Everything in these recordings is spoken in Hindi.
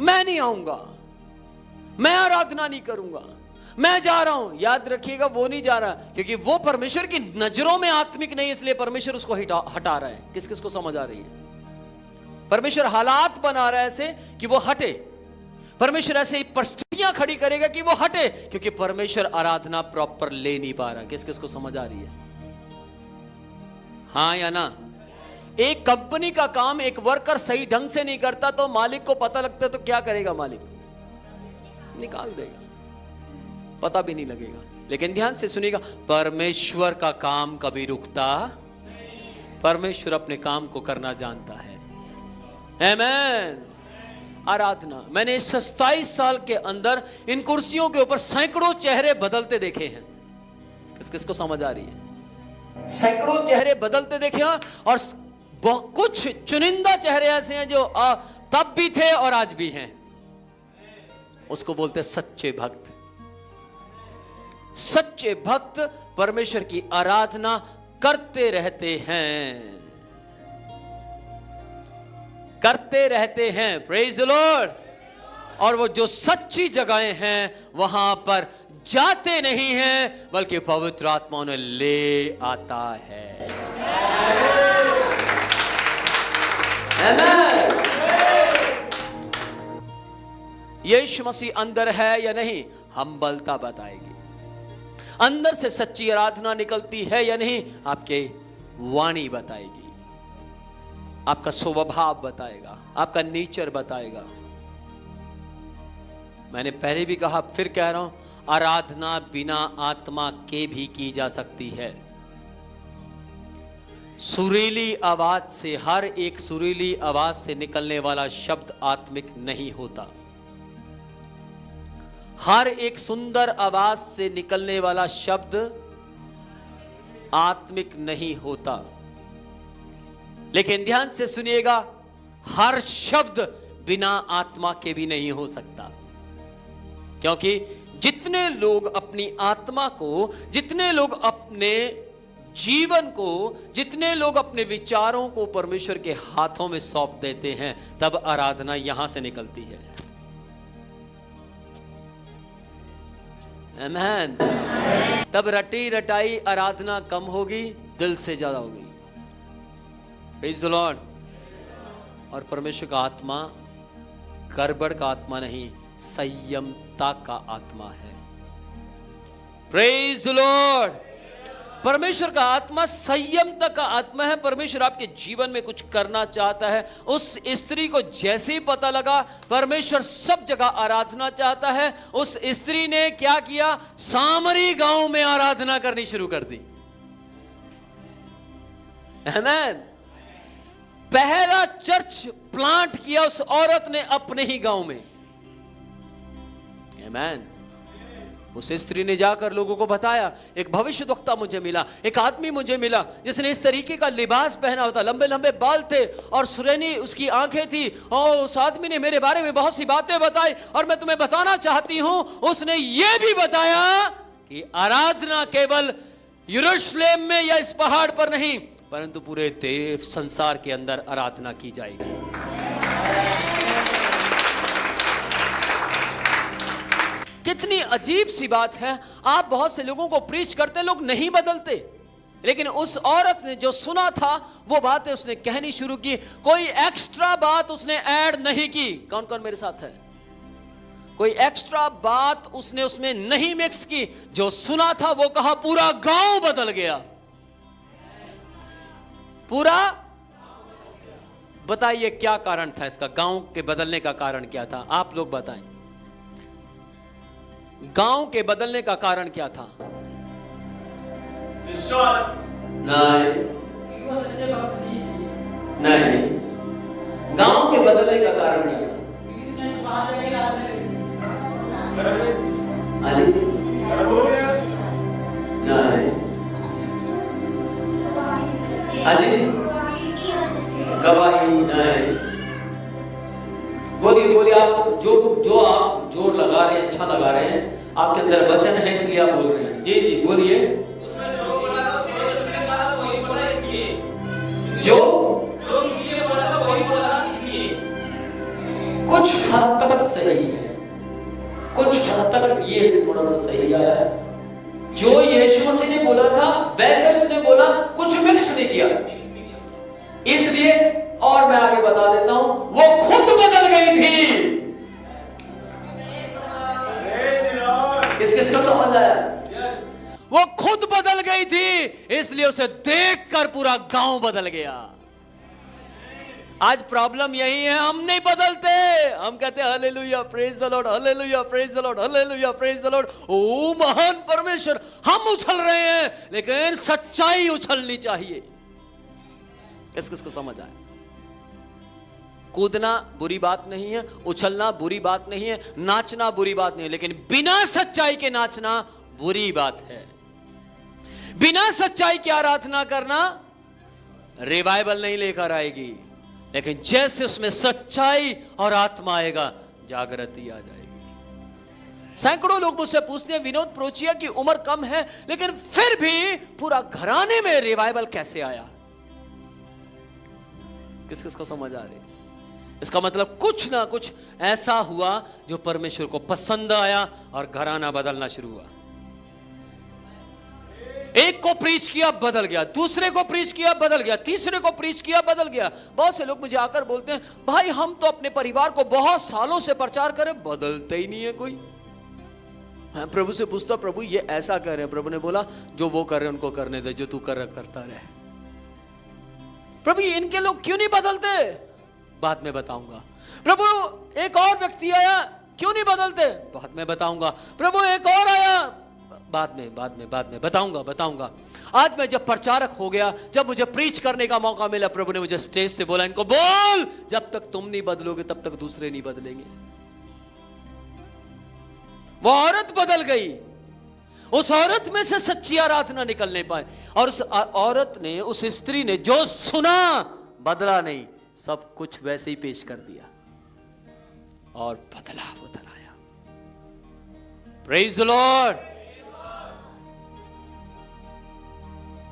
मैं नहीं आऊंगा, मैं आराधना नहीं करूंगा, मैं जा रहा हूं। याद रखिएगा, वो नहीं जा रहा क्योंकि वो परमेश्वर की नजरों में आत्मिक नहीं, इसलिए परमेश्वर उसको हटा रहा है। किस किस को समझ आ रही है? परमेश्वर हालात बना रहा है ऐसे कि वो हटे। परमेश्वर ऐसे ही परिस्थितियां खड़ी करेगा कि वो हटे, क्योंकि परमेश्वर आराधना प्रॉपर ले नहीं पा रहा। किस किस को समझ आ रही है? हाँ या ना? एक कंपनी का काम एक वर्कर सही ढंग से नहीं करता तो मालिक को पता लगता है तो क्या करेगा? मालिक निकाल देगा, पता भी नहीं लगेगा। लेकिन ध्यान से सुनिएगा, परमेश्वर का काम कभी रुकता, परमेश्वर अपने काम को करना जानता है। आमीन। आराधना, मैंने इस 27 साल के अंदर इन कुर्सियों के ऊपर सैकड़ों चेहरे बदलते देखे हैं। किस किस को समझ आ रही है? सैकड़ों चेहरे बदलते देखे हैं, और कुछ चुनिंदा चेहरे ऐसे हैं जो तब भी थे और आज भी हैं। उसको बोलते सच्चे भक्त। सच्चे भक्त परमेश्वर की आराधना करते रहते हैं, करते रहते हैं। Praise the Lord. और वो जो सच्ची जगहें हैं वहां पर जाते नहीं हैं, बल्कि पवित्र आत्मा उन्हें ले आता है। यीशु मसीह अंदर है या नहीं, हम्बलता बताएगी। अंदर से सच्ची आराधना निकलती है या नहीं, आपके वाणी बताएगी, आपका स्वभाव बताएगा, आपका नेचर बताएगा। मैंने पहले भी कहा, फिर कह रहा हूं, आराधना बिना आत्मा के भी की जा सकती है। सुरीली आवाज से, हर एक सुरीली आवाज से निकलने वाला शब्द आत्मिक नहीं होता। हर एक सुंदर आवाज से निकलने वाला शब्द आत्मिक नहीं होता। लेकिन ध्यान से सुनिएगा, हर शब्द बिना आत्मा के भी नहीं हो सकता। क्योंकि जितने लोग अपनी आत्मा को, जितने लोग अपने जीवन को, जितने लोग अपने विचारों को परमेश्वर के हाथों में सौंप देते हैं, तब आराधना यहां से निकलती है। आमीन। तब रटी रटाई आराधना कम होगी, दिल से ज्यादा होगी। Praise the Lord. और परमेश्वर का आत्मा गड़बड़ का आत्मा नहीं, संयमता का आत्मा है। Praise the Lord. परमेश्वर का आत्मा संयमता का आत्मा है। परमेश्वर आपके जीवन में कुछ करना चाहता है। उस स्त्री को जैसे ही पता लगा परमेश्वर सब जगह आराधना चाहता है, उस स्त्री ने क्या किया? सामरी गांव में आराधना करनी शुरू कर दी। आमीन। पहला चर्च प्लांट किया उस औरत ने अपने ही गांव में। आमीन। उस स्त्री ने जाकर लोगों को बताया। एक भविष्यद्वक्ता मुझे मिला, एक आदमी मुझे मिला जिसने इस तरीके का लिबास पहना होता, लंबे लंबे बाल थे और सुनहरी उसकी आंखें थी, और उस आदमी ने मेरे बारे में बहुत सी बातें बताई। और मैं तुम्हें बताना चाहती हूं, उसने ये भी बताया कि आराधना केवल यरूशलेम में या इस पहाड़ पर नहीं, परंतु पूरे देश संसार के अंदर आराधना की जाएगी। कितनी अजीब सी बात है। आप बहुत से लोगों को प्रीच करते, लोग नहीं बदलते, लेकिन उस औरत ने जो सुना था वो बातें उसने कहनी शुरू की। कोई एक्स्ट्रा बात उसने ऐड नहीं की। कौन कौन मेरे साथ है? कोई एक्स्ट्रा बात उसने उसमें नहीं मिक्स की। जो सुना था वो कहा, पूरा गांव बदल गया। पूरा। बताइए क्या कारण था इसका? गांव के बदलने का कारण क्या था? आप लोग बताएं, गांव के बदलने का कारण क्या था? नहीं, गांव के बदलने का कारण क्या था? गवाही नहीं। बोलिए बोलिए, आप जो आप जोर लगा रहे हैं, अच्छा लगा रहे हैं, आपके अंदर वचन है इसलिए आप बोल रहे हैं। जी जी बोलिए। उसमें जो बोला था उसने कहा वही बोला इसलिए। जो इसलिए बोला था वही बोला इसलिए। कुछ हद तक सही है, कुछ हद तक ये थोड़ा सा सही आया है। जो यीशु मसीह ने बोला था वैसे उसने बोला, कुछ मिक्स नहीं किया। इसलिए और मैं आगे बता देता हूं, वो खुद बदल गई थी। किस किस को समझ आया? वो खुद बदल गई थी, इसलिए उसे देखकर पूरा गांव बदल गया। आज प्रॉब्लम यही है, हम नहीं बदलते। हम कहते हैं hallelujah, praise the Lord, hallelujah, praise the Lord, hallelujah, praise the Lord. ओ महान परमेश्वर, हम उछल रहे हैं, लेकिन सच्चाई उछलनी चाहिए। किस किस को समझ आए? कूदना बुरी बात नहीं है, उछलना बुरी बात नहीं है, नाचना बुरी बात नहीं है, लेकिन बिना सच्चाई के नाचना बुरी बात है। बिना सच्चाई की आराधना करना रिवाइवल नहीं लेकर आएगी, लेकिन जैसे उसमें सच्चाई और आत्मा आएगा, जागृति आ जाएगी। सैकड़ों लोग मुझसे पूछते हैं, विनोद प्रोचिया की उम्र कम है, लेकिन फिर भी पूरा घराने में रिवाइवल कैसे आया? किस किस को समझ आ रही? इसका मतलब कुछ ना कुछ ऐसा हुआ जो परमेश्वर को पसंद आया और घराना बदलना शुरू हुआ। एक को प्रीच किया बदल गया, दूसरे को प्रीच किया बदल गया, तीसरे को प्रीच किया बदल गया। बहुत से लोग मुझे आकर बोलते हैं, भाई हम तो अपने परिवार को बहुत सालों से प्रचार करें, बदलते ही नहीं है कोई। मैं प्रभु से पूछता, प्रभु ये ऐसा कर रहे हैं। प्रभु ने बोला, जो वो कर रहे हैं उनको करने दे, जो तू करता रहे। प्रभु इनके लोग क्यों नहीं बदलते? बाद में बताऊंगा। प्रभु एक और व्यक्ति आया, क्यों नहीं बदलते? बाद में बताऊंगा। प्रभु एक और आया, बाद में बताऊंगा। आज मैं जब प्रचारक हो गया, जब मुझे प्रीच करने का मौका मिला, प्रभु ने मुझे स्टेज से बोला, इनको बोल, जब तक तुम नहीं बदलोगे तब तक दूसरे नहीं बदलेंगे। वो औरत बदल गई, उस औरत में से सच्ची आराधना निकल नहीं पाए, और उस औरत ने, उस स्त्री ने जो सुना बदला नहीं, सब कुछ वैसे ही पेश कर दिया और बदलाव उतर आया। Praise the Lord.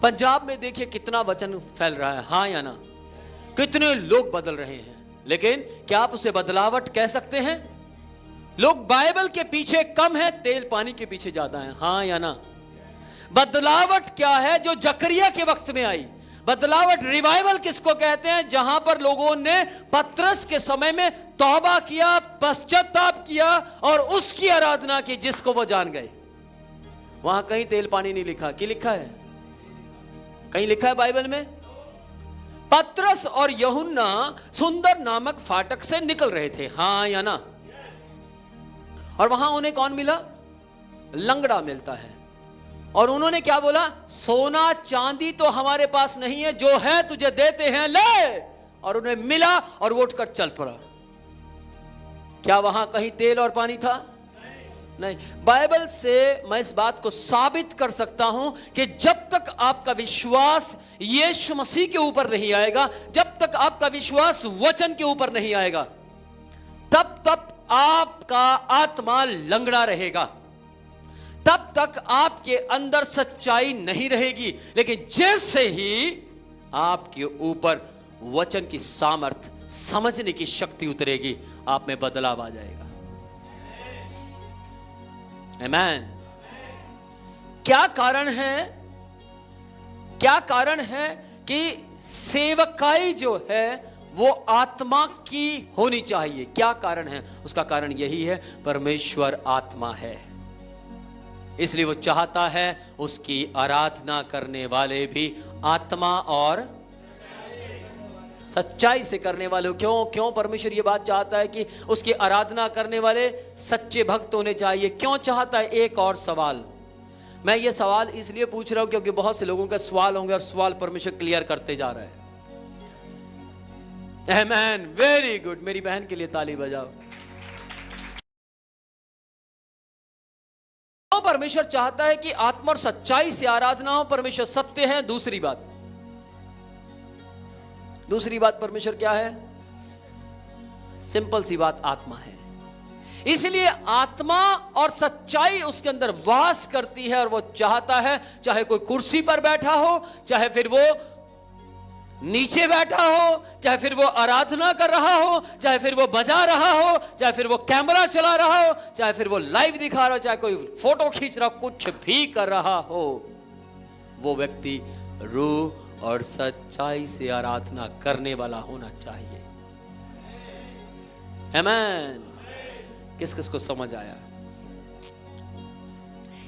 पंजाब में देखिए कितना वचन फैल रहा है, हाँ या ना? कितने लोग बदल रहे हैं, लेकिन क्या आप उसे बदलावट कह सकते हैं? लोग बाइबल के पीछे कम है, तेल पानी के पीछे ज्यादा है, हाँ या ना? बदलावट क्या है जो जकरिया के वक्त में आई? बदलावट, रिवाइवल किसको कहते हैं? जहां पर लोगों ने पतरस के समय में तौबा किया, पश्चाताप किया और उसकी आराधना की, जिसको वो जान गए। वहां कहीं तेल पानी नहीं लिखा, कि लिखा है? कहीं लिखा है बाइबल में? पतरस और यूहन्ना सुंदर नामक फाटक से निकल रहे थे, हाँ या ना? और वहां उन्हें कौन मिला? लंगड़ा मिलता है। और उन्होंने क्या बोला? सोना चांदी तो हमारे पास नहीं है, जो है तुझे देते हैं, ले। और उन्हें मिला और वो उठकर चल पड़ा। क्या वहां कहीं तेल और पानी था? नहीं। बाइबल से मैं इस बात को साबित कर सकता हूं कि जब तक आपका विश्वास यीशु मसीह के ऊपर नहीं आएगा, जब तक आपका विश्वास वचन के ऊपर नहीं आएगा, तब तक आपका आत्मा लंगड़ा रहेगा, तब तक आपके अंदर सच्चाई नहीं रहेगी। लेकिन जैसे ही आपके ऊपर वचन की सामर्थ, समझने की शक्ति उतरेगी, आप में बदलाव आ जाएगा। आमीन। क्या कारण है? क्या कारण है कि सेवकाई जो है वो आत्मा की होनी चाहिए? क्या कारण है? उसका कारण यही है, परमेश्वर आत्मा है, इसलिए वो चाहता है उसकी आराधना करने वाले भी आत्मा और सच्चाई से करने वाले। क्यों परमेश्वर ये बात चाहता है कि उसकी आराधना करने वाले सच्चे भक्त होने चाहिए? क्यों चाहता है? एक और सवाल, मैं ये सवाल इसलिए पूछ रहा हूं क्योंकि बहुत से लोगों के सवाल होंगे और सवाल परमेश्वर क्लियर करते जा रहा है। आमीन, वेरी गुड। मेरी बहन के लिए ताली बजाओ। परमेश्वर चाहता है कि आत्मा और सच्चाई से आराधना हो। परमेश्वर सत्य है। दूसरी बात परमेश्वर क्या है? सिंपल सी बात, आत्मा है। इसलिए आत्मा और सच्चाई उसके अंदर वास करती है और वो चाहता है, चाहे कोई कुर्सी पर बैठा हो, चाहे फिर वो नीचे बैठा हो, चाहे फिर वो आराधना कर रहा हो, चाहे फिर वो बजा रहा हो, चाहे फिर वो कैमरा चला रहा हो, चाहे फिर वो लाइव दिखा रहा हो, चाहे कोई फोटो खींच रहा हो, कुछ भी कर रहा हो, वो व्यक्ति रूह और सच्चाई से आराधना करने वाला होना चाहिए। आमीन। किस किस को समझ आया?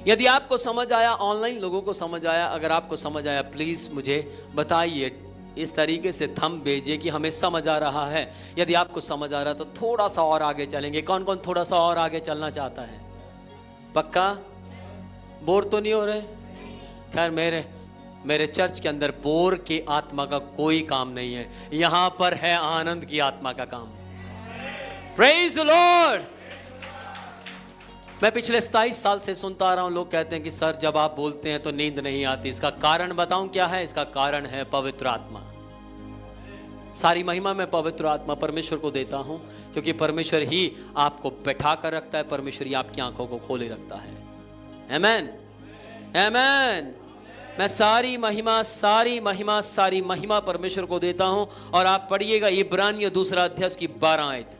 यदि आपको समझ आया, ऑनलाइन लोगों को समझ आया, अगर आपको समझ आया प्लीज मुझे बताइए, इस तरीके से थंब भेजिए कि हमें समझ आ रहा है। यदि आपको समझ आ रहा है तो थोड़ा सा और आगे चलेंगे। कौन कौन थोड़ा सा और आगे चलना चाहता है? पक्का? बोर तो नहीं हो रहे? खैर मेरे चर्च के अंदर बोर की आत्मा का कोई काम नहीं है, यहां पर है आनंद की आत्मा का काम। Praise the Lord. मैं पिछले 27 साल से सुनता आ रहा हूं, लोग कहते हैं कि सर जब आप बोलते हैं तो नींद नहीं आती। इसका कारण बताऊं क्या है? इसका कारण है पवित्र आत्मा। सारी महिमा मैं पवित्र आत्मा परमेश्वर को देता हूं, क्योंकि परमेश्वर ही आपको बैठा कर रखता है, परमेश्वर ही आपकी आंखों को खोले रखता है। आमीन, आमीन। मैं सारी महिमा परमेश्वर को देता हूं। और आप पढ़िएगा इब्रानियों 2 अध्याय की 12 आयत।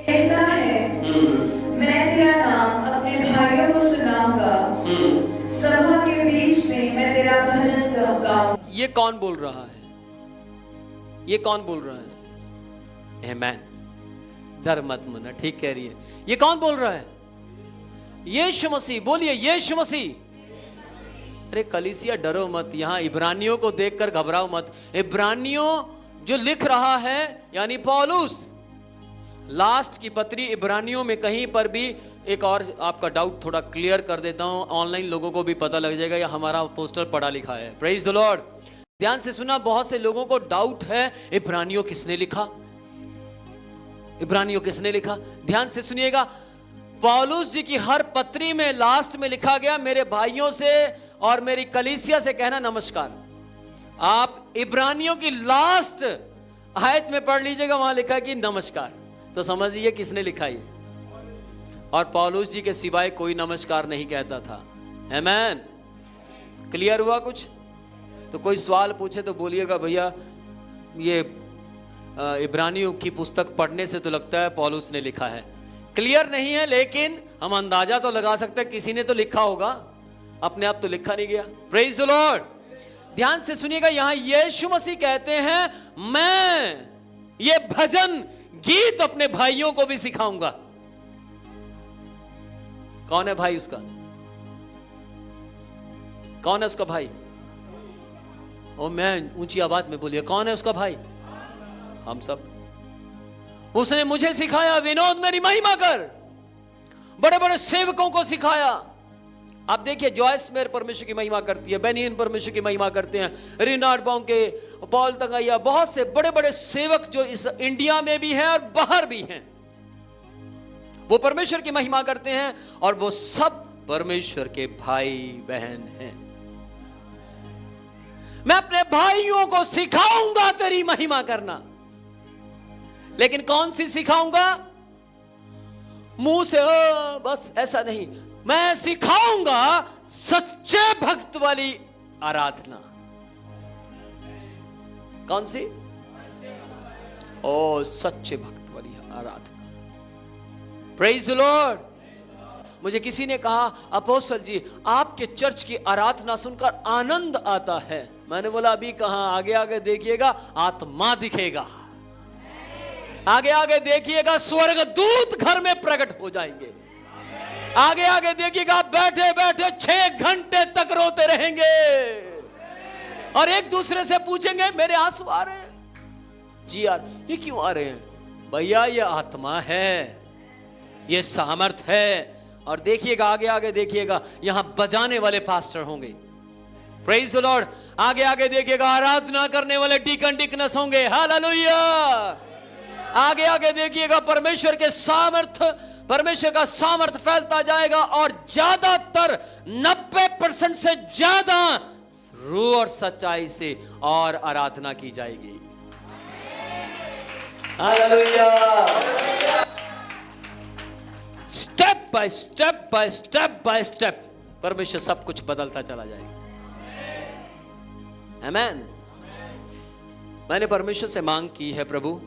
कहता है, मैं तेरा नाम अपने भाइयों को सुनाऊंगा, सभा के बीच में मैं तेरा भजन गाऊंगा। ये कौन बोल रहा है? ये कौन बोल रहा है? आमीन। डर मत मना, ठीक कह रही है। ये कौन बोल रहा है? यीशु मसीह। बोलिए यीशु मसीह। अरे कलीसिया डरो मत, यहां इब्रानियों को देखकर घबराओ मत। इब्रानियों जो लिख रहा है यानी पौलुस, लास्ट की पत्री इब्रानियों में कहीं पर भी, एक और आपका डाउट थोड़ा क्लियर कर देता हूं, ऑनलाइन लोगों को भी पता लग जाएगा, या हमारा पोस्टर पढ़ा लिखा है। Praise the Lord. ध्यान से सुना, बहुत से लोगों को डाउट है इब्रानियों किसने लिखा, इब्रानियों किसने लिखा। ध्यान से सुनिएगा, पौलुस जी की हर पत्री में लास्ट में लिखा गया, मेरे भाइयों से और मेरी कलीसिया से कहना नमस्कार। आप इब्रानियों की लास्ट आयत में पढ़ लीजिएगा, वहां लिखा है कि नमस्कार। तो समझिए किसने लिखा ये। और पौलुस जी के सिवाय कोई नमस्कार नहीं कहता था। आमीन। क्लियर हुआ कुछ? तो कोई सवाल पूछे तो बोलिएगा भैया ये इब्रानियों की पुस्तक पढ़ने से तो लगता है पौलुस ने लिखा है। क्लियर नहीं है, लेकिन हम अंदाजा तो लगा सकते हैं किसी ने तो लिखा होगा, अपने आप तो लिखा नहीं गया। Praise the Lord. ध्यान से सुनिएगा, यहां यीशु मसीह कहते हैं मैं ये भजन गीत अपने भाइयों को भी सिखाऊंगा। कौन है भाई उसका? कौन है उसका भाई? ओ मैं ऊंची आवाज में बोलिए, कौन है उसका भाई? हम सब। उसने मुझे सिखाया, विनोद मेरी महिमा कर। बड़े बड़े सेवकों को सिखाया। आप देखिए जॉयस मेयर परमेश्वर की महिमा करती है, बेनियन परमेश्वर की महिमा करते हैं, रिनार्ड बॉन्के, पॉल तंगैया, बहुत से बड़े बड़े सेवक जो इस इंडिया में भी हैं और बाहर भी हैं, वो परमेश्वर की महिमा करते हैं। और वो सब परमेश्वर के भाई बहन हैं। मैं अपने भाइयों को सिखाऊंगा तेरी महिमा करना। लेकिन कौन सी सिखाऊंगा? मुंह से बस ऐसा नहीं, मैं सिखाऊंगा सच्चे भक्त वाली आराधना। कौन सी? ओ सच्चे भक्त वाली आराधना। Praise the Lord. मुझे किसी ने कहा अपोस्टल जी आपके चर्च की आराधना सुनकर आनंद आता है। मैंने बोला अभी कहां, आगे आगे देखिएगा आत्मा दिखेगा, आगे आगे देखिएगा स्वर्गदूत घर में प्रकट हो जाएंगे, आगे आगे देखिएगा बैठे बैठे 6 घंटे तक रोते रहेंगे और एक दूसरे से पूछेंगे मेरे आंसू आ रहे हैं जी यार, ये क्यों आ रहे हैं? भैया ये आत्मा है, ये सामर्थ है। और देखिएगा आगे आगे देखिएगा यहां बजाने वाले पास्टर होंगे। Praise the Lord. आगे आगे देखिएगा आराधना करने वाले डीकन डिकनेस होंगे। हालेलुया। आगे आगे देखिएगा परमेश्वर के सामर्थ, परमेश्वर का सामर्थ फैलता जाएगा और ज्यादातर 90% से ज्यादा रूह और सच्चाई से और आराधना की जाएगी। Hallelujah. By step by step by step परमेश्वर सब कुछ बदलता चला जाएगा। आमीन। मैंने परमेश्वर से मांग की है, प्रभु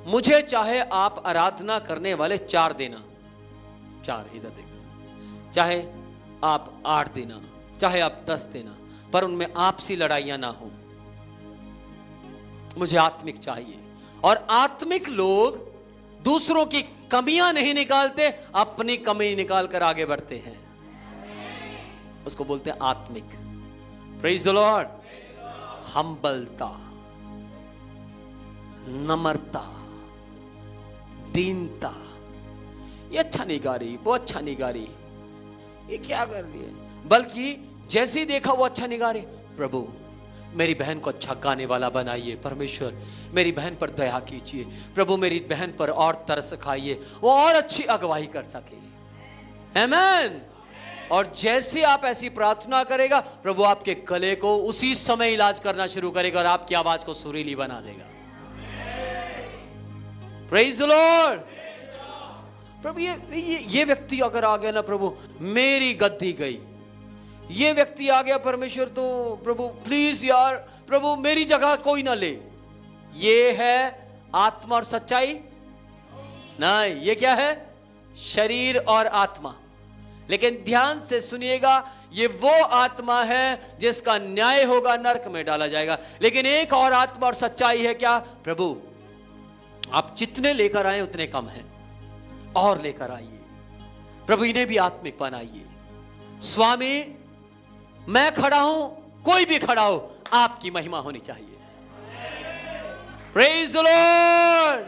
मुझे चाहे आप आराधना करने वाले 4 देना, 4 इधर देखते, चाहे आप 8 देना, चाहे आप 10 देना, पर उनमें आपसी लड़ाइयां ना हो। मुझे आत्मिक चाहिए, और आत्मिक लोग दूसरों की कमियां नहीं निकालते, अपनी कमी निकाल कर आगे बढ़ते हैं। उसको बोलते हैं आत्मिक। Praise the Lord. हम्बलता, नम्रता, दीनता। ये अच्छा नहीं गा रही, वो अच्छा नहीं गा रही, ये क्या कर रही है, बल्कि जैसे ही देखा वो अच्छा नहीं गा रही, प्रभु मेरी बहन को अच्छा गाने वाला बनाइए, परमेश्वर मेरी बहन पर दया कीजिए, प्रभु मेरी बहन पर और तरस खाइए, वो और अच्छी अगुवाई कर सके। आमीन। और जैसे आप ऐसी प्रार्थना करेगा, प्रभु आपके गले को उसी समय इलाज करना शुरू करेगा और आपकी आवाज को सुरीली बना देगा। Praise the Lord. प्रभु ये व्यक्ति अगर आ गया ना, प्रभु मेरी गद्दी गई, ये व्यक्ति आ गया परमेश्वर, तो प्रभु प्लीज यार, प्रभु मेरी जगह कोई ना ले। ये है आत्मा और सच्चाई नहीं, ये क्या है, शरीर और आत्मा। लेकिन ध्यान से सुनिएगा, ये वो आत्मा है जिसका न्याय होगा, नरक में डाला जाएगा। लेकिन एक और आत्मा और सच्चाई है, क्या, प्रभु आप जितने लेकर आए उतने कम हैं, और लेकर आइए, प्रभु इन्हें भी आत्मिक बनाइए। स्वामी मैं खड़ा हूं, कोई भी खड़ा हो, आपकी महिमा होनी चाहिए। Praise the Lord.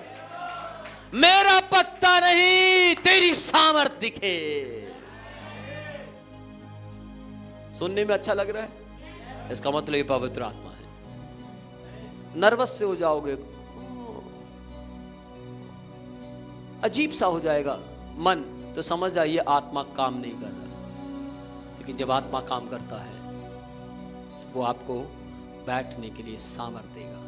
मेरा पत्ता नहीं, तेरी सामर्थ दिखे। सुनने में अच्छा लग रहा है, इसका मतलब ये पवित्र आत्मा है। नर्वस से हो जाओगे, अजीब सा हो जाएगा मन, तो समझ आइए आत्मा काम नहीं कर रहा। लेकिन जब आत्मा काम करता है, वो आपको बैठने के लिए सामर्थ देगा।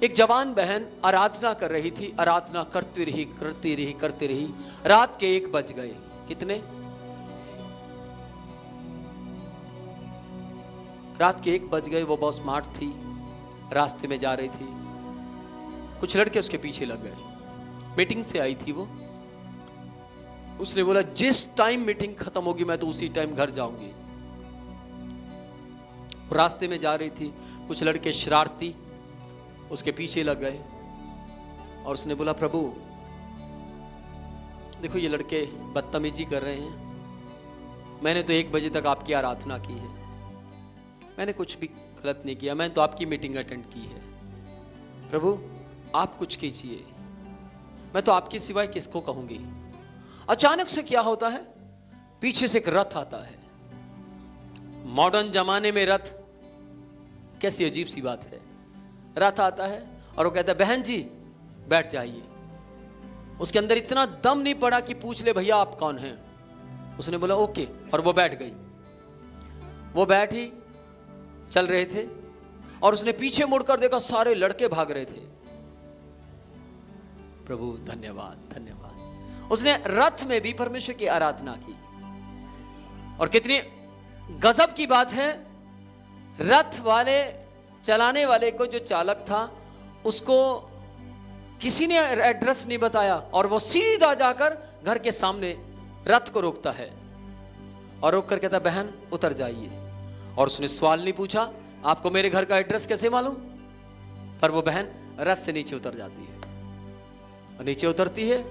एक जवान बहन आराधना कर रही थी, आराधना करती रही करती रही करती रही, रात के 1 बज गए। कितने? रात के 1 बज गए। वो बहुत स्मार्ट थी, रास्ते में जा रही थी, कुछ लड़के उसके पीछे लग गए। मीटिंग से आई थी वो, उसने बोला जिस टाइम मीटिंग खत्म होगी मैं तो उसी टाइम घर जाऊंगी। रास्ते में जा रही थी, कुछ लड़के शरारती उसके पीछे लग गए, और उसने बोला प्रभु देखो ये लड़के बदतमीजी कर रहे हैं, मैंने तो 1 बजे तक आपकी आराधना की है, मैंने कुछ भी गलत नहीं किया, मैंने तो आपकी मीटिंग अटेंड की है, प्रभु आप कुछ कीजिए, मैं तो आपके सिवाय किसको कहूंगी। अचानक से क्या होता है, पीछे से एक रथ आता है। मॉडर्न जमाने में रथ, कैसी अजीब सी बात है, रथ आता है और वो कहता है बहन जी बैठ जाइए। उसके अंदर इतना दम नहीं पड़ा कि पूछ ले भैया आप कौन हैं। उसने बोला ओके, और वो बैठ गई। वो बैठी, चल रहे थे, और उसने पीछे मुड़कर देखा सारे लड़के भाग रहे थे। प्रभु धन्यवाद धन्यवाद। उसने रथ में भी परमेश्वर की आराधना की। और कितनी गजब की बात है, रथ वाले चलाने वाले को, जो चालक था, उसको किसी ने एड्रेस नहीं बताया, और वो सीधा जाकर घर के सामने रथ को रोकता है और रोक कर कहता बहन उतर जाइए। और उसने सवाल नहीं पूछा आपको मेरे घर का एड्रेस कैसे मालूम, पर वो बहन रथ से नीचे उतर जाती है। नीचे उतरती है,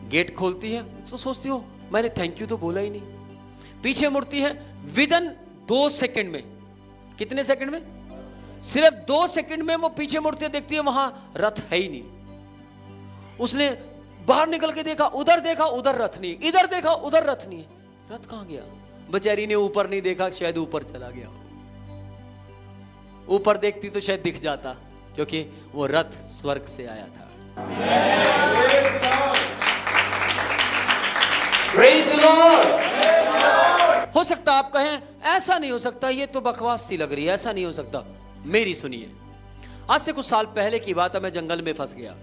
गेट खोलती है, तो सोचती हो मैंने थैंक यू तो बोला ही नहीं। पीछे मुड़ती है, विदिन 2 सेकंड में, कितने सेकंड में, सिर्फ 2 सेकंड में वो पीछे मुड़ती है, देखती है वहां रथ है ही नहीं। उसने बाहर निकल के देखा, उधर रथ नहीं, इधर देखा उधर रथ नहीं, रथ कहां गया। बेचारी ने ऊपर नहीं देखा, शायद ऊपर चला गया। ऊपर देखती तो शायद दिख जाता, क्योंकि वो रथ स्वर्ग से आया था। Praise the Lord। हो सकता आप कहें ऐसा नहीं हो सकता, ये तो बकवास सी लग रही है, ऐसा नहीं हो सकता। मेरी सुनिए, आज से कुछ साल पहले की बात है, मैं जंगल में फंस गया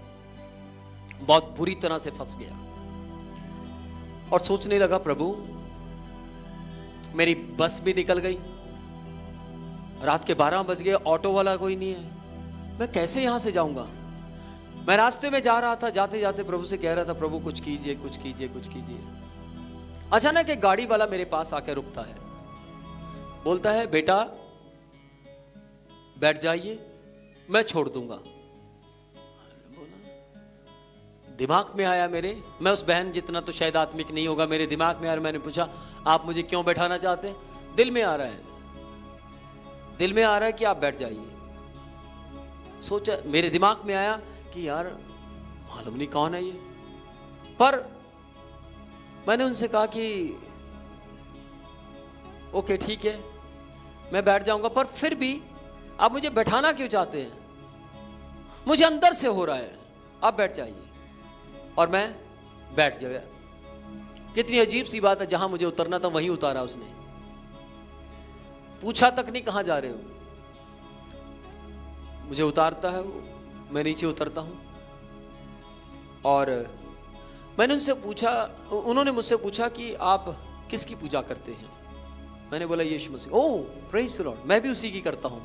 बहुत बुरी तरह से फंस गया और सोचने लगा, प्रभु मेरी बस भी निकल गई, रात के 12 बज गए, ऑटो वाला कोई नहीं है, मैं कैसे यहां से जाऊंगा। मैं रास्ते में जा रहा था, जाते जाते प्रभु से कह रहा था, प्रभु कुछ कीजिए, कुछ कीजिए, कुछ कीजिए। अचानक एक गाड़ी वाला मेरे पास आकर रुकता है, बोलता है, बेटा बैठ जाइए, मैं छोड़ दूंगा। दिमाग में आया मेरे, मैं उस बहन जितना तो शायद आत्मिक नहीं होगा, मेरे दिमाग में आया, मैंने पूछा, आप मुझे क्यों बैठाना चाहते हैं? दिल में आ रहा है, दिल में आ रहा है कि आप बैठ जाइए। सोचा, मेरे दिमाग में आया कि यार मालूम नहीं कौन है ये, पर मैंने उनसे कहा कि ओके ठीक है मैं बैठ जाऊंगा, पर फिर भी आप मुझे बैठाना क्यों चाहते हैं? मुझे अंदर से हो रहा है आप बैठ जाइए। और मैं बैठ गया। कितनी अजीब सी बात है, जहां मुझे उतरना था वहीं उतारा उसने, पूछा तक नहीं कहां जा रहे हो। मुझे उतारता है वो, मैं नीचे उतरता हूं और मैंने उनसे पूछा, उन्होंने मुझसे पूछा कि आप किसकी पूजा करते हैं? मैंने बोला यीशु मसीह। ओह प्रेज द लॉर्ड, मैं भी उसी की करता हूं।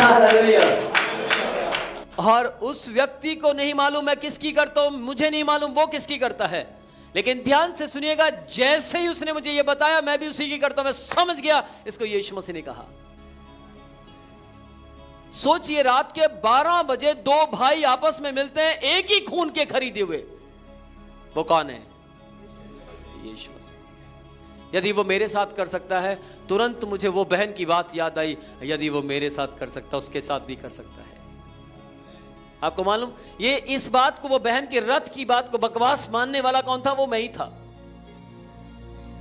हालेलुया। और उस व्यक्ति को नहीं मालूम मैं किसकी करता हूं, मुझे नहीं मालूम वो किसकी करता है, लेकिन ध्यान से सुनिएगा, जैसे ही उसने मुझे ये बताया मैं भी उसी की करता हूं, मैं समझ गया इसको यीशु मसीह ने कहा। सोचिए, रात के 12 बजे दो भाई आपस में मिलते हैं, एक ही खून के खरीदे हुए। वो कौन है? यीशु मसीह। यदि वो मेरे साथ कर सकता है, तुरंत मुझे वो बहन की बात याद आई, यदि वो मेरे साथ कर सकता उसके साथ भी कर सकता है। आपको मालूम, ये इस बात को, वो बहन के रथ की बात को बकवास मानने वाला कौन था? वो मैं ही था।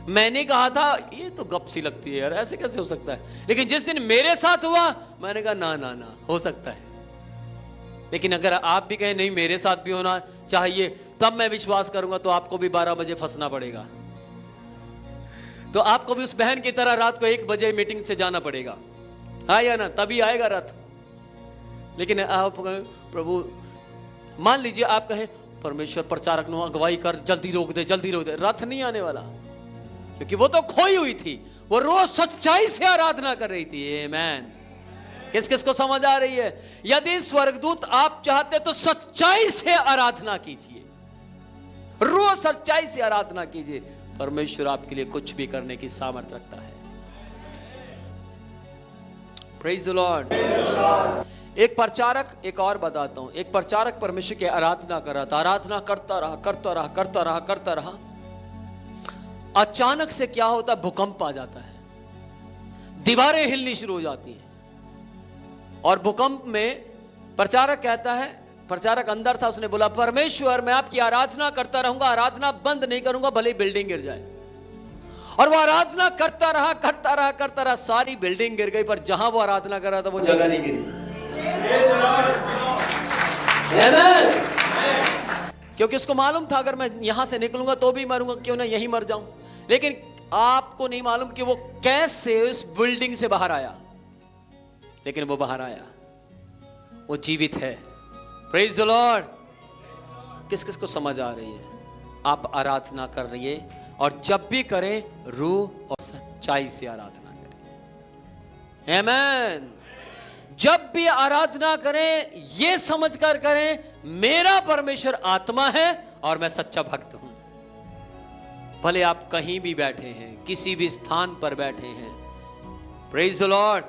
मैंने कहा था ये तो गप सी लगती है यार, ऐसे कैसे हो सकता है, लेकिन जिस दिन मेरे साथ हुआ मैंने कहा ना ना ना, हो सकता है। लेकिन अगर आप भी कहें नहीं मेरे साथ भी होना चाहिए, तब मैं विश्वास करूंगा, तो आपको भी 12 बजे फंसना पड़ेगा, तो आपको भी उस बहन की तरह रात को 1 बजे मीटिंग से जाना पड़ेगा, हाँ या ना, तभी आएगा रथ। लेकिन आप प्रभु, मान लीजिए आप कहें परमेश्वर प्रचारक नो अगुवाई कर, जल्दी रोक दे, जल्दी रोक दे, रथ नहीं आने वाला, क्योंकि वो तो खोई हुई थी, वो रोज सच्चाई से आराधना कर रही थी। आमेन। किस किस को समझ आ रही है? यदि स्वर्गदूत आप चाहते तो सच्चाई से आराधना कीजिए, रोज सच्चाई से आराधना कीजिए, परमेश्वर आपके लिए कुछ भी करने की सामर्थ्य रखता है। Praise the Lord. एक प्रचारक, एक और बताता हूं, एक प्रचारक परमेश्वर की आराधना कर रहा था, आराधना करता रहा करता रहा करता रहा करता रहा। अचानक से क्या होता? भूकंप आ जाता है, दीवारें हिलनी शुरू हो जाती हैं, और भूकंप में प्रचारक कहता है, प्रचारक अंदर था, उसने बोला परमेश्वर मैं आपकी आराधना करता रहूंगा, आराधना बंद नहीं करूंगा, भले बिल्डिंग गिर जाए। और वो आराधना करता रहा करता रहा करता रहा, सारी बिल्डिंग गिर गई, पर जहां वो आराधना कर रहा था वो जगह नहीं गिरी। क्योंकि उसको मालूम था अगर मैं यहां से निकलूंगा तो भी मरूंगा, क्यों ना यहीं मर जाऊं। लेकिन आपको नहीं मालूम कि वो कैसे उस बिल्डिंग से बाहर आया, लेकिन वो बाहर आया, वो जीवित है। Praise the Lord. किस किस को समझ आ रही है? आप आराधना कर रही है, और जब भी करें रूह और सच्चाई से आराधना करें। आमेन। जब भी आराधना करें ये समझकर करें मेरा परमेश्वर आत्मा है और मैं सच्चा भक्त हूं। भले आप कहीं भी बैठे हैं, किसी भी स्थान पर बैठे हैं, प्रेज द लॉर्ड,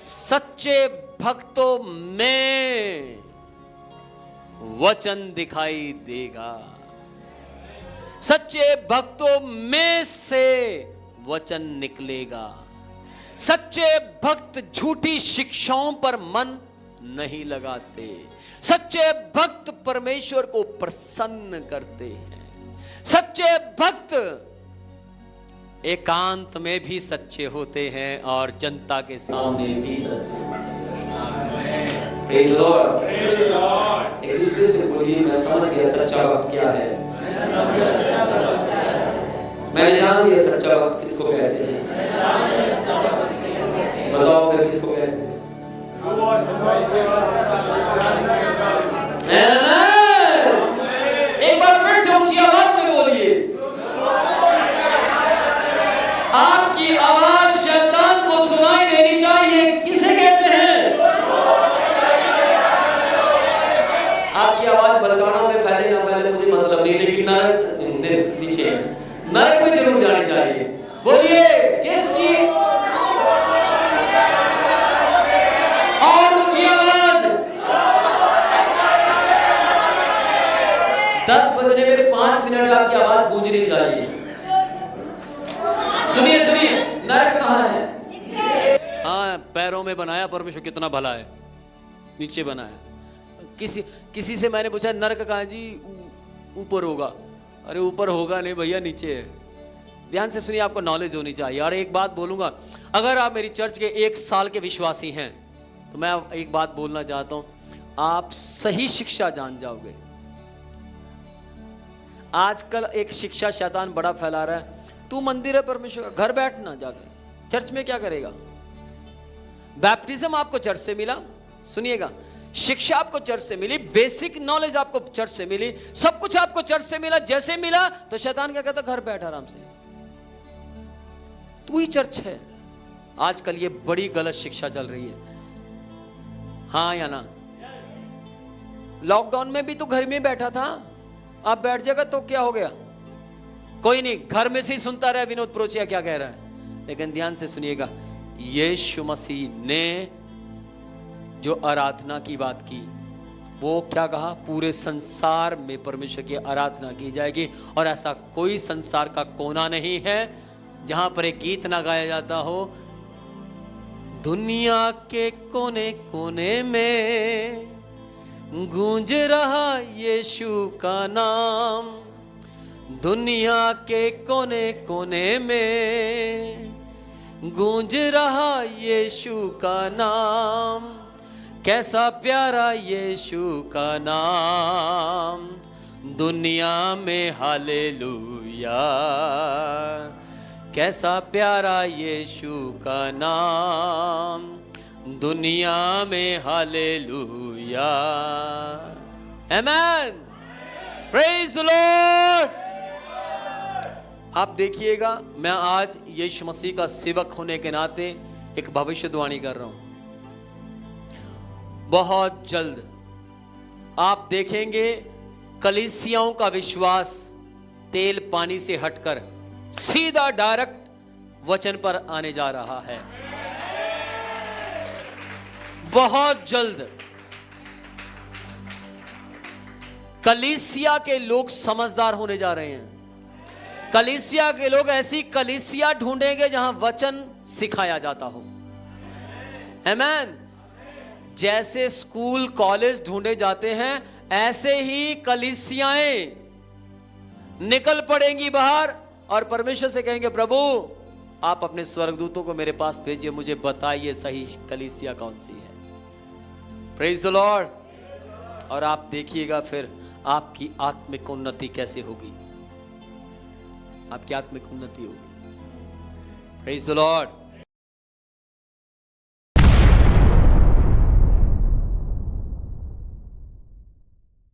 सच्चे भक्तों में वचन दिखाई देगा, सच्चे भक्तों में से वचन निकलेगा। सच्चे भक्त झूठी शिक्षाओं पर मन नहीं लगाते, सच्चे भक्त परमेश्वर को प्रसन्न करते हैं। सच्चे भक्त एकांत में भी सच्चे होते हैं और जनता के सामने भी सच्चे होते हैं। Praise the Lord. एक दूसरे से बोलिए मैं समझ गया सच्चा भक्त क्या है, मैंने जान लिया सच्चा भक्त किसको कहते हैं। बताओ फिर किसको कहते हैं? एक बार फिर से ऊंची आवाज में बोलिए। आपकी आवाज शैतान को सुनाई देनी चाहिए। किसे कहते हैं? आपकी आवाज बलकानों में फैले ना फैले मुझे मतलब नहीं, लेकिन नरक नीचे नरक में जरूर जानी चाहिए। बोलिए किस चीज? और ऊंची आवाज। 10 बजने में 5 मिनट आपकी आवाज गूंजनी चाहिए। सुनिए सुनिए, नरक कहाँ है? हाँ, पैरों में बनाया परमेश्वर, कितना भला है, नीचे बनाया। किसी से मैंने पूछा नरक कहाँ है जी? ऊपर होगा। अरे ऊपर होगा नहीं भैया, नीचे है। ध्यान से सुनिए, आपको नॉलेज होनी चाहिए। और एक बात बोलूंगा, अगर आप मेरी चर्च के 1 साल के विश्वासी हैं तो मैं एक बात बोलना चाहता हूं, आप सही शिक्षा जान जाओगे। आजकल एक शिक्षा शैतान बड़ा फैला रहा है, तू मंदिर है परमेश्वर का, घर बैठना जाकर चर्च में क्या करेगा? बैप्टिज्म आपको चर्च से मिला, सुनिएगा, शिक्षा आपको चर्च से मिली, बेसिक नॉलेज आपको चर्च से मिली, सब कुछ आपको चर्च से मिला। जैसे मिला तो शैतान क्या कहता? घर बैठ आराम से, तू ही चर्च है। आजकल ये बड़ी गलत शिक्षा चल रही है, हाँ या ना? लॉकडाउन में भी तो घर में बैठा था, आप बैठ जाएगा तो क्या हो गया? कोई नहीं, घर में से ही सुनता रहे विनोद प्रोचिया क्या कह रहा है। लेकिन ध्यान से सुनिएगा, यीशु मसीह ने जो आराधना की बात की, वो क्या कहा? पूरे संसार में परमेश्वर की आराधना की जाएगी। और ऐसा कोई संसार का कोना नहीं है जहां पर एक गीत ना गाया जाता हो, दुनिया के कोने कोने में गूंज रहा यीशु का नाम, दुनिया के कोने कोने में गूंज रहा यीशु का नाम, कैसा प्यारा यीशु का नाम, दुनिया में हालेलुया, कैसा प्यारा यीशु का नाम, दुनिया में hallelujah. Amen, praise the Lord. आप देखिएगा, मैं आज यीशु मसीह का सेवक होने के नाते एक भविष्यवाणी कर रहा हूं। बहुत जल्द आप देखेंगे कलीसियाओं का विश्वास तेल पानी से हटकर सीधा डायरेक्ट वचन पर आने जा रहा है। बहुत जल्द कलीसिया के लोग समझदार होने जा रहे हैं। कलीसिया के लोग ऐसी कलीसिया ढूंढेंगे जहां वचन सिखाया जाता हो। आमेन। जैसे स्कूल कॉलेज ढूंढे जाते हैं, ऐसे ही कलीसियाएं निकल पड़ेंगी बाहर और परमेश्वर से कहेंगे, प्रभु आप अपने स्वर्गदूतों को मेरे पास भेजिए, मुझे बताइए सही कलीसिया कौन सी है। Praise the Lord. और आप देखिएगा फिर आपकी आत्मिक उन्नति कैसे होगी, आपकी आत्मिक उन्नति होगी। Praise the Lord.